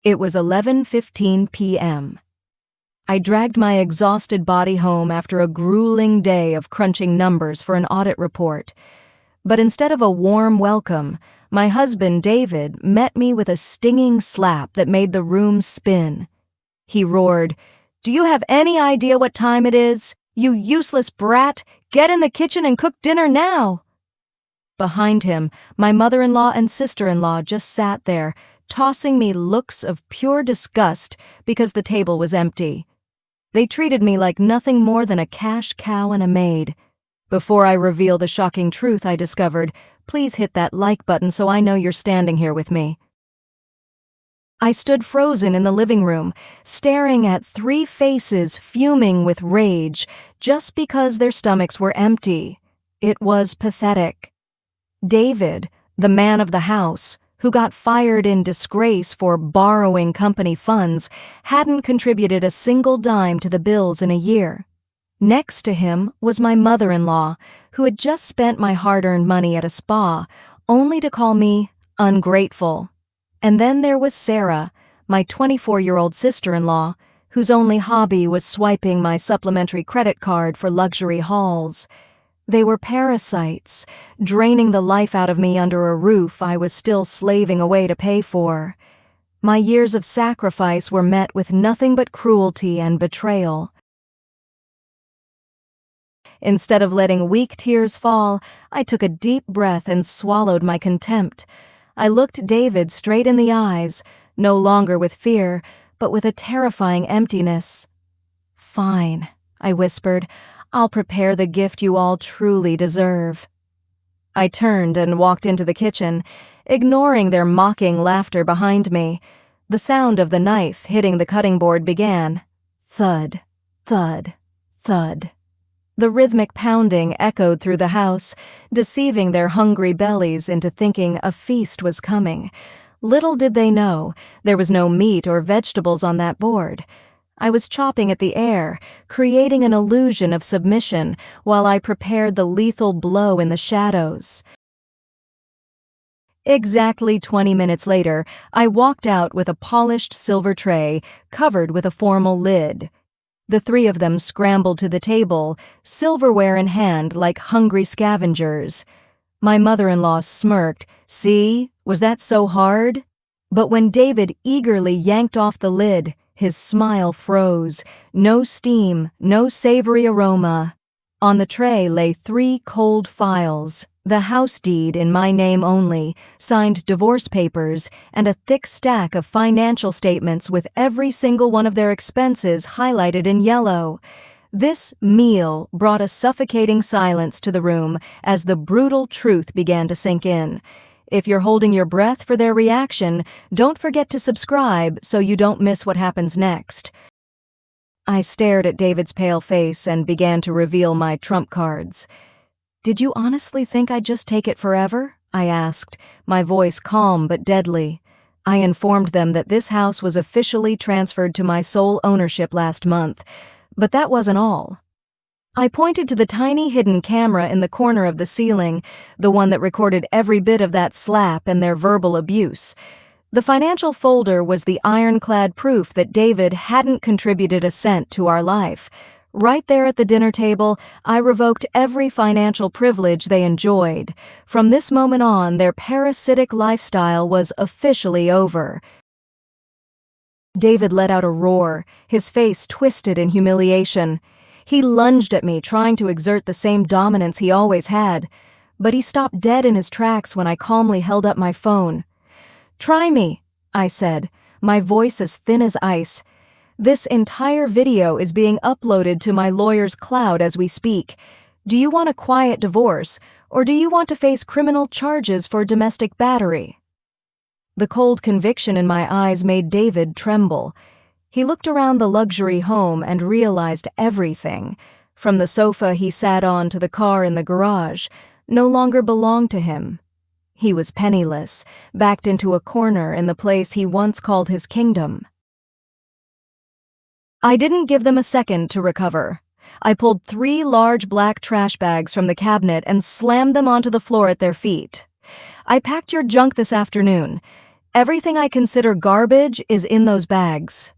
It was 11:15 p.m. I dragged my exhausted body home after a grueling day of crunching numbers for an audit report. But instead of a warm welcome, my husband, David, met me with a stinging slap that made the room spin. He roared, "Do you have any idea what time it is? You useless brat! Get in the kitchen and cook dinner now!" Behind him, my mother-in-law and sister-in-law just sat there, tossing me looks of pure disgust because the table was empty. They treated me like nothing more than a cash cow and a maid. Before I reveal the shocking truth I discovered, please hit that like button so I know you're standing here with me. I stood frozen in the living room, staring at three faces fuming with rage just because their stomachs were empty. It was pathetic. David, the man of the house, who got fired in disgrace for borrowing company funds, hadn't contributed a single dime to the bills in a year. Next to him was my mother-in-law, who had just spent my hard-earned money at a spa, only to call me ungrateful. And then there was Sarah, my 24-year-old sister-in-law, whose only hobby was swiping my supplementary credit card for luxury hauls. They were parasites, draining the life out of me under a roof I was still slaving away to pay for. My years of sacrifice were met with nothing but cruelty and betrayal. Instead of letting weak tears fall, I took a deep breath and swallowed my contempt. I looked David straight in the eyes, no longer with fear, but with a terrifying emptiness. "Fine," I whispered. "I'll prepare the gift you all truly deserve." I turned and walked into the kitchen, ignoring their mocking laughter behind me. The sound of the knife hitting the cutting board began. Thud, thud, thud. The rhythmic pounding echoed through the house, deceiving their hungry bellies into thinking a feast was coming. Little did they know, there was no meat or vegetables on that board. I was chopping at the air, creating an illusion of submission while I prepared the lethal blow in the shadows. Exactly 20 minutes later, I walked out with a polished silver tray covered with a formal lid. The three of them scrambled to the table, silverware in hand like hungry scavengers. My mother-in-law smirked. "See, was that so hard?" But when David eagerly yanked off the lid, his smile froze. No steam, no savory aroma. On the tray lay 3 cold files, the house deed in my name only, signed divorce papers, and a thick stack of financial statements with every single one of their expenses highlighted in yellow. This meal brought a suffocating silence to the room as the brutal truth began to sink in. If you're holding your breath for their reaction, don't forget to subscribe so you don't miss what happens next. I stared at David's pale face and began to reveal my trump cards. "Did you honestly think I'd just take it forever?" I asked, my voice calm but deadly. I informed them that this house was officially transferred to my sole ownership last month, but that wasn't all. I pointed to the tiny hidden camera in the corner of the ceiling, the one that recorded every bit of that slap and their verbal abuse. The financial folder was the ironclad proof that David hadn't contributed a cent to our life. Right there at the dinner table, I revoked every financial privilege they enjoyed. From this moment on, their parasitic lifestyle was officially over. David let out a roar, his face twisted in humiliation. He lunged at me, trying to exert the same dominance he always had, but he stopped dead in his tracks when I calmly held up my phone. "Try me," I said, my voice as thin as ice. "This entire video is being uploaded to my lawyer's cloud as we speak. Do you want a quiet divorce, or do you want to face criminal charges for domestic battery?" The cold conviction in my eyes made David tremble. He looked around the luxury home and realized everything, from the sofa he sat on to the car in the garage, no longer belonged to him. He was penniless, backed into a corner in the place he once called his kingdom. I didn't give them a second to recover. I pulled 3 large black trash bags from the cabinet and slammed them onto the floor at their feet. "I packed your junk this afternoon. Everything I consider garbage is in those bags.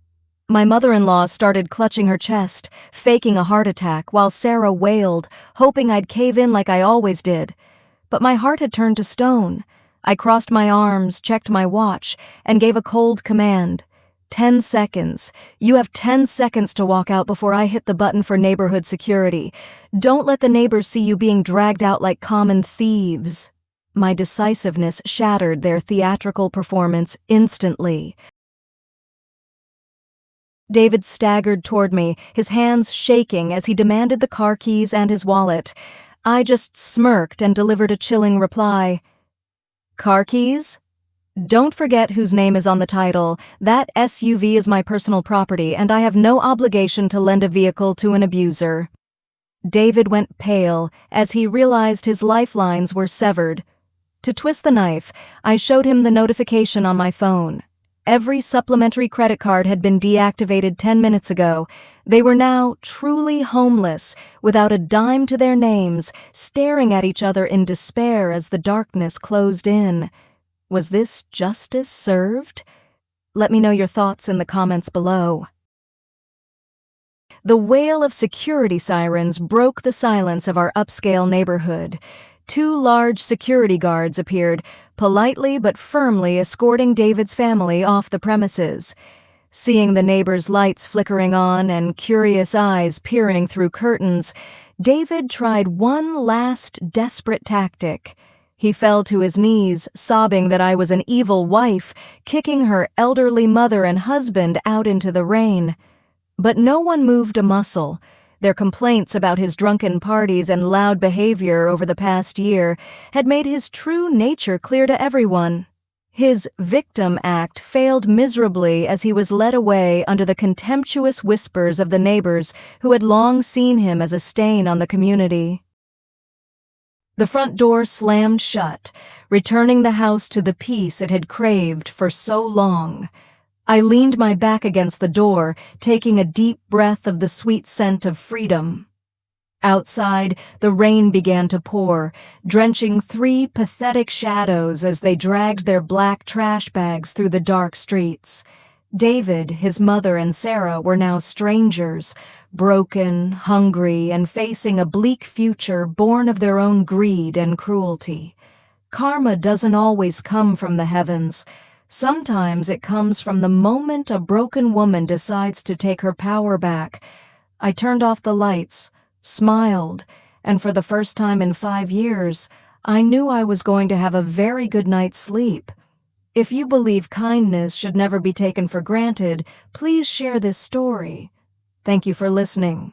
My mother-in-law started clutching her chest, faking a heart attack, while Sarah wailed, hoping I'd cave in like I always did. But my heart had turned to stone. I crossed my arms, checked my watch, and gave a cold command. 10 seconds. You have 10 seconds to walk out before I hit the button for neighborhood security. Don't let the neighbors see you being dragged out like common thieves. My decisiveness shattered their theatrical performance instantly. David staggered toward me, his hands shaking as he demanded the car keys and his wallet. I just smirked and delivered a chilling reply. Car keys? Don't forget whose name is on the title. That SUV is my personal property, and I have no obligation to lend a vehicle to an abuser. David went pale as he realized his lifelines were severed. To twist the knife, I showed him the notification on my phone. Every supplementary credit card had been deactivated 10 minutes ago. They were now truly homeless, without a dime to their names, staring at each other in despair as the darkness closed in. Was this justice served? Let me know your thoughts in the comments below. The wail of security sirens broke the silence of our upscale neighborhood. 2 large security guards appeared, politely but firmly escorting David's family off the premises. Seeing the neighbors' lights flickering on and curious eyes peering through curtains, David tried one last desperate tactic. He fell to his knees, sobbing that I was an evil wife, kicking her elderly mother and husband out into the rain. But no one moved a muscle. Their complaints about his drunken parties and loud behavior over the past year had made his true nature clear to everyone. His victim act failed miserably as he was led away under the contemptuous whispers of the neighbors who had long seen him as a stain on the community. The front door slammed shut, returning the house to the peace it had craved for so long. I leaned my back against the door, taking a deep breath of the sweet scent of freedom. Outside, the rain began to pour, drenching 3 pathetic shadows as they dragged their black trash bags through the dark streets. David, his mother, and Sarah were now strangers, broken, hungry, and facing a bleak future born of their own greed and cruelty. Karma doesn't always come from the heavens. Sometimes it comes from the moment a broken woman decides to take her power back. I turned off the lights, smiled, and for the first time in 5 years, I knew I was going to have a very good night's sleep. If you believe kindness should never be taken for granted, please share this story. Thank you for listening.